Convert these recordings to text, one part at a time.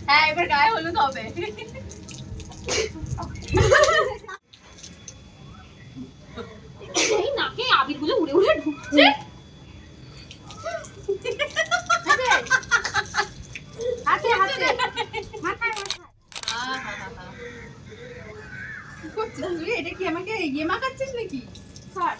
হ্যাঁ এবার গায়ে হলুদ হবে। এই নাকে আবিরগুলো উড়ে উড়ে ঢুকছে। হাতে হাতে মাথায় মাথায়। কি করছিস তুই? এটা কি আমাকে ইয়ে মাখাচ্ছিস নাকি? Sir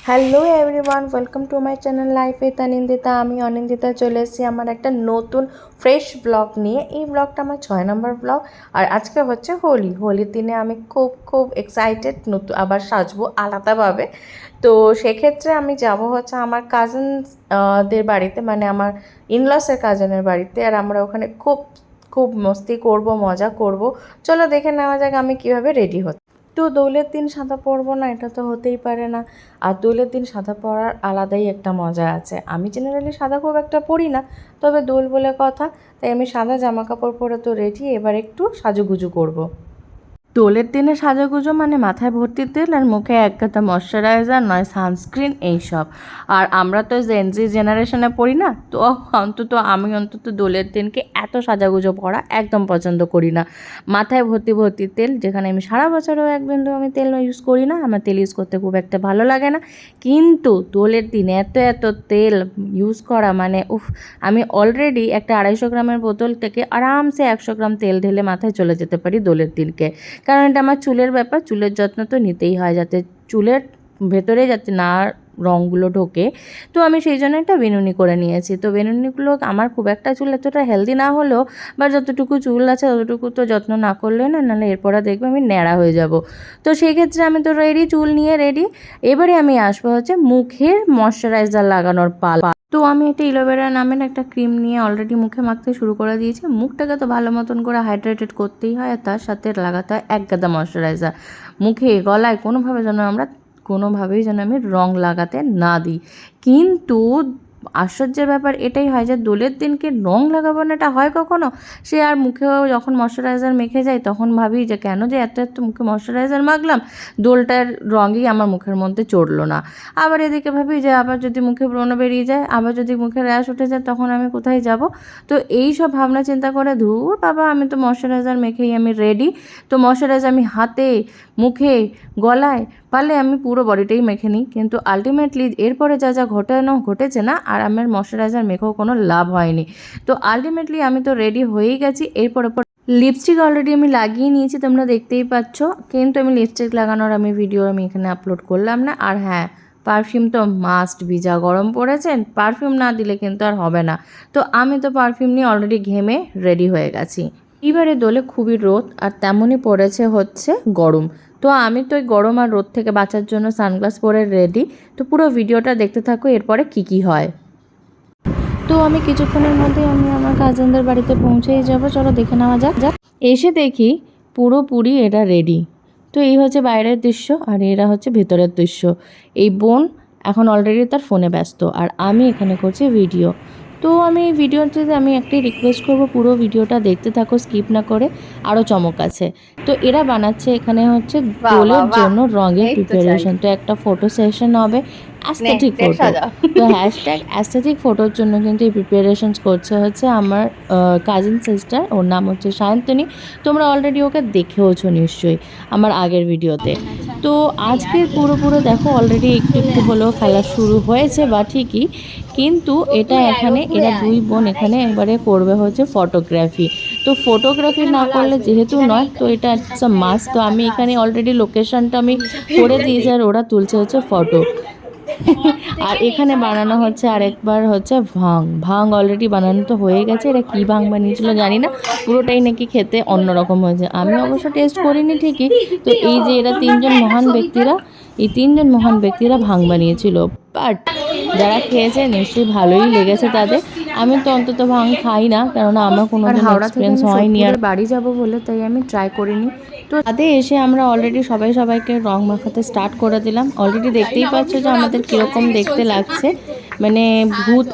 hello everyone, welcome to my channel life with Anindita. আমি অনিন্দিতা চলে এসেছি আমার একটা নতুন ফ্রেশ ব্লগ নিয়ে। এই ব্লগটা আমার 6 নম্বর ব্লগ। আর আজকে হচ্ছে হোলির দিনে আমি খুব এক্সাইটেড, নতুন আবার সাজবো আলাদাভাবে। তো সেক্ষেত্রে আমি যাব হচ্ছে আমার কাজিনদের বাড়িতে, মানে আমার ইনলসের কাজিনের বাড়িতে। আর আমরা ওখানে খুব মস্তি করব, মজা করব। চলো দেখে নেওয়া যাক আমি কীভাবে রেডি হচ্ছি। তো দোলের দিন সাদা পরবো না, এটা তো হতেই পারে না। আর দোলের দিন সাদা পরার আলাদাই একটা মজা আছে। আমি জেনারেলি সাদা খুব একটা পরি না, তবে দোল বলে কথা, তাই আমি সাদা জামা কাপড় পরে তো রেডি। এবার একটু সাজুগুজু করব। দোলের দিনে সাজুগুজু মানে মাথায় ভর্তি তেল আর মুখে এক গাদা ময়শ্চারাইজার নয় সানস্ক্রিন এইসব। আর আমরা তো জেনজি জেনারেশনে পড়ি না, তো আমি অন্তত দোলের দিনকে এত সাজাগুজো পরা একদম পছন্দ করি না। মাথায় ভর্তি তেল, যেখানে আমি সারা বছরও এক বিন্দু আমি তেল ইউজ করি না, আমার তেল ইউজ করতে খুব একটা ভালো লাগে না। কিন্তু দোলের দিনে এত তেল ইউজ করা মানে উফ। আমি অলরেডি একটা 250 গ্রামের বোতল থেকে আরামসে 100 গ্রাম তেল ঢেলে মাথায় চলে যেতে পারি দোলের দিনকে। কারণ এটা আমার চুলের ব্যাপার, চুলের যত্ন তো নিতেই হয়, যাতে চুলের ভেতরে যাতে না রঙগুলো ঢোকে। তো আমি সেই জন্য একটা বেনুনি করে নিয়েছি। তো বেনুনিগুলো আমার খুব একটা চুল এতটা হেলদি না হলেও বা যতটুকু চুল আছে ততটুকু তো যত্ন না করলে না, নাহলে এরপরে দেখবে আমি ন্যাড়া হয়ে যাব। তো সেই ক্ষেত্রে আমি তো রেডি, চুল নিয়ে রেডি। এবারে আমি আসবো হচ্ছে মুখের ময়শ্চারাইজার লাগানোর পালা। তো আমি একটা ইলোভেরা নামের একটা ক্রিম নিয়ে অলরেডি মুখে মাখতে শুরু করে দিয়েছি। মুখটাকে তো ভালো মতন করে হাইড্রেটেড করতেই হয়, আর তার সাথে লাগাতে হয় এক গাদা ময়শ্চারাইজার। মুখে গলায় কোনোভাবেই যেন আমি রং লাগাতে না দিই। কিন্তু আশ্চর্যের ব্যাপার এটাই হয় যে দোলের দিনকে রং লাগাবো না, এটা হয় কখনো? সে আর মুখেও যখন ময়শ্চারাইজার মেখে যায় তখন ভাবি যে কেন যে এত মুখে ময়শ্চারাইজার মাখলাম, দোলটার রঙই আমার মুখের মধ্যে চড়লো না। আবার এদিকে ভাবি যে আবার যদি মুখে ব্রণ বেরিয়ে যায়, আবার যদি মুখে র্যাশ উঠে যায়, তখন আমি কোথায় যাব? তো এই সব ভাবনা চিন্তা করে ধুর বাবা, আমি তো ময়শ্চারাইজার মেখেই আমি রেডি। তো ময়শ্চারাইজার আমি হাতে, মুখে, গলায়, পারলে আমি পুরো বডিটাই মেখে নিই। কিন্তু আলটিমেটলি এরপরে যা ঘটেছে না, আর আমার ময়শ্চারাইজার মেখেও কোনো লাভ হয়নি। তো আলটিমেটলি আমি তো রেডি হয়েই গেছি। এরপর লিপস্টিক অলরেডি আমি লাগিয়ে নিয়েছি, তোমরা দেখতেই পাচ্ছ। কিন্তু আমি লিপস্টিক লাগানোর ভিডিও আমি এখানে আপলোড করলাম না। আর হ্যাঁ, পারফিউম তো মাস্ট বি, যা গরম পড়েছে, পারফিউম না দিলে কিন্তু আর হবে না। তো আমি তো পারফিউম নিয়ে অলরেডি ঘেমে রেডি হয়ে গেছি। এবারে দোলে খুবই রোদ, আর তেমনই পড়েছে হচ্ছে গরম। তো আমি তো ওই গরম আর রোদ থেকে বাঁচার জন্য সানগ্লাস পরে রেডি। তো পুরো ভিডিওটা দেখতে থাকো এরপরে কি হয়। তো আমি কিছুক্ষণের মধ্যেই আমি আমার কাজিনদের বাড়িতে পৌঁছেই যাব। চলো দেখে নেওয়া যাক। এসে দেখি পুরোপুরি এরা রেডি। তো এই হচ্ছে বাইরের দৃশ্য, আর এরা হচ্ছে ভেতরের দৃশ্য। এই বোন এখন অলরেডি তার ফোনে ব্যস্ত, আর আমি এখানে করছি ভিডিও। তো আমি ভিডিওতে আমি একটাই রিকোয়েস্ট করব, পুরো ভিডিওটা দেখতে থাকো স্কিপ না করে, আরও চমক আছে। তো এরা বানাচ্ছে এখানে হচ্ছে দোলের জন্য রঙের প্রিপারেশন। তো একটা ফটো সেশন হবে, অ্যাস্থেটিক ফটো। তো হ্যাশট্যাগ অ্যাস্থেটিক ফটোর জন্য কিন্তু এই প্রিপারেশনস করছে হচ্ছে আমার কাজিন সিস্টার। ওর নাম হচ্ছে সায়ন্তনী। তোমরা অলরেডি ওকে দেখেওছো নিশ্চয়ই আমার আগের ভিডিওতে। তো আজকের পুরো দেখো অলরেডি একটু হলেও খেলা শুরু হয়েছে বা ঠিকই, কিন্তু এটা এখানে এরা দুই বোন এখানে এবারে করবে হচ্ছে ফটোগ্রাফি। তো ফটোগ্রাফি না করলে যেহেতু নয়, তো এটা ইটস আ মাস্ট। তো আমি এখানে অলরেডি লোকেশনটা আমি করে দিয়েছি, আর ওরা তুলছে হচ্ছে ফটো। আর এখানে বানানো হচ্ছে আরেকবার হচ্ছে ভাং অলরেডি বানানো তো হয়ে গেছে। এরা কী ভাং বানিয়েছিল জানি না, পুরোটাই নাকি খেতে অন্যরকম হয়েছে। আমি অবশ্য টেস্ট করিনি ঠিকই। তো এই যে এরা তিনজন মহান ব্যক্তিরা ভাং বানিয়েছিল, বাট যারা খেয়েছে নিশ্চয়ই ভালোই লেগেছে তাদের। আমি তো অন্তত ভাং খাই না, কেননা আমার কোনো এক্সপিরিয়েন্স হয়নি আর বাড়ি যাব বলে, তাই আমি ট্রাই করিনি। তো তাতে এসে আমরা অলরেডি সবাইকে রং মাখাতে স্টার্ট করে দিলাম। অলরেডি দেখতেই পাচ্ছ যে আমাদের কীরকম দেখতে লাগছে, মানে ভূত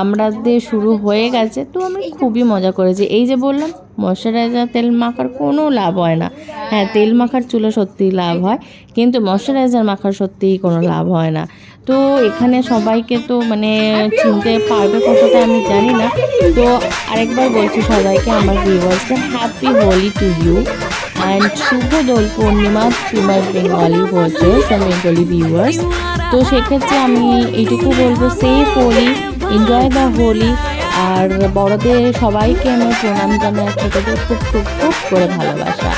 আমাদের শুরু হয়ে গেছে। তো আমি খুবই মজা করেছি। এই যে বললাম ময়শ্চারাইজার তেল মাখার কোনো লাভ হয় না। হ্যাঁ, তেল মাখার চুলে সত্যিই লাভ হয়, কিন্তু ময়শ্চারাইজার মাখার সত্যিই কোনো লাভ হয় না। তো এখানে সবাইকে তো মানে চিনতে পারবে কতটা আমি জানি না। তো আরেকবার বলছি সবাইকে, আমার ভিউয়ার্সকে happy Holi to you and শুভ Dol Purnima to my Bengali watchers and Bengali viewers. তো সেক্ষেত্রে আমি এইটুকু বলবো, safe Holi, enjoy the Holi. আর বড়দের সবাইকে আমি প্রণাম জানাই, ছোটদের খুব খুব খুব করে ভালোবাসা।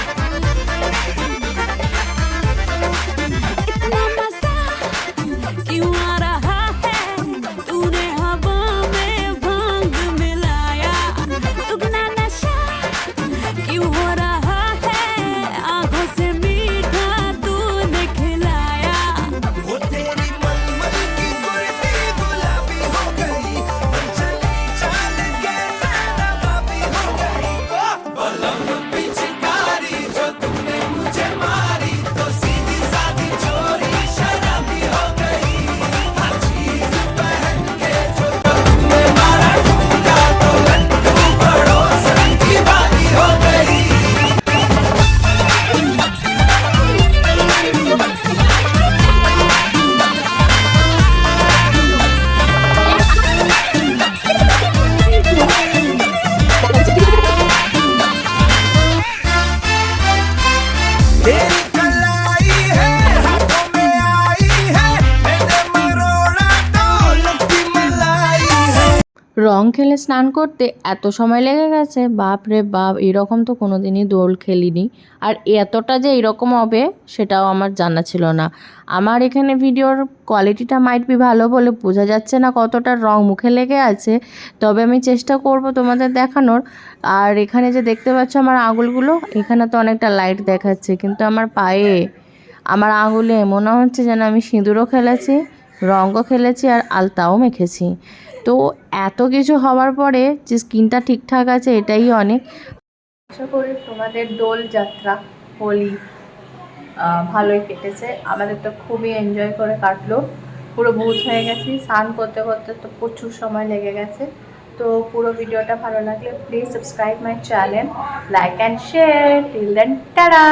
রং খেলে স্নান করতে এত সময় লেগে গেছে, বাপ রে বাপ, এরকম তো কোনো দিনই দোল খেলিনি। আর এতটা যে এরকম হবে সেটাও আমার জানা ছিল না। আমার এখানে ভিডিওর কোয়ালিটিটা মাইট বি ভালো বলে বোঝা যাচ্ছে না কতটা রং মুখে লেগে আছে, তবে আমি চেষ্টা করব তোমাদের দেখানোর। আর এখানে যে দেখতে পাচ্ছ আমার আঙুলগুলো, এখানে তো অনেকটা লাইট দেখাচ্ছে, কিন্তু আমার পায়ে, আমার আঙুলে মনে হচ্ছে যেন আমি সিঁদুরও খেলেছি, রঙও খেলেছি আর আলতাও মেখেছি। তো এত কিছু হওয়ার পরে যে স্কিনটা ঠিকঠাক আছে এটাই অনেক। আশা করি তোমাদের দোল যাত্রা হোলি ভালোই কেটেছে। আমাদের তো খুবই এনজয় করে কাটলো, পুরো ভূত হয়ে গেছি, স্নান করতে করতে তো প্রচুর সময় লেগে গেছে। তো পুরো ভিডিওটা ভালো লাগলে please subscribe my channel, like and share. Till then tata.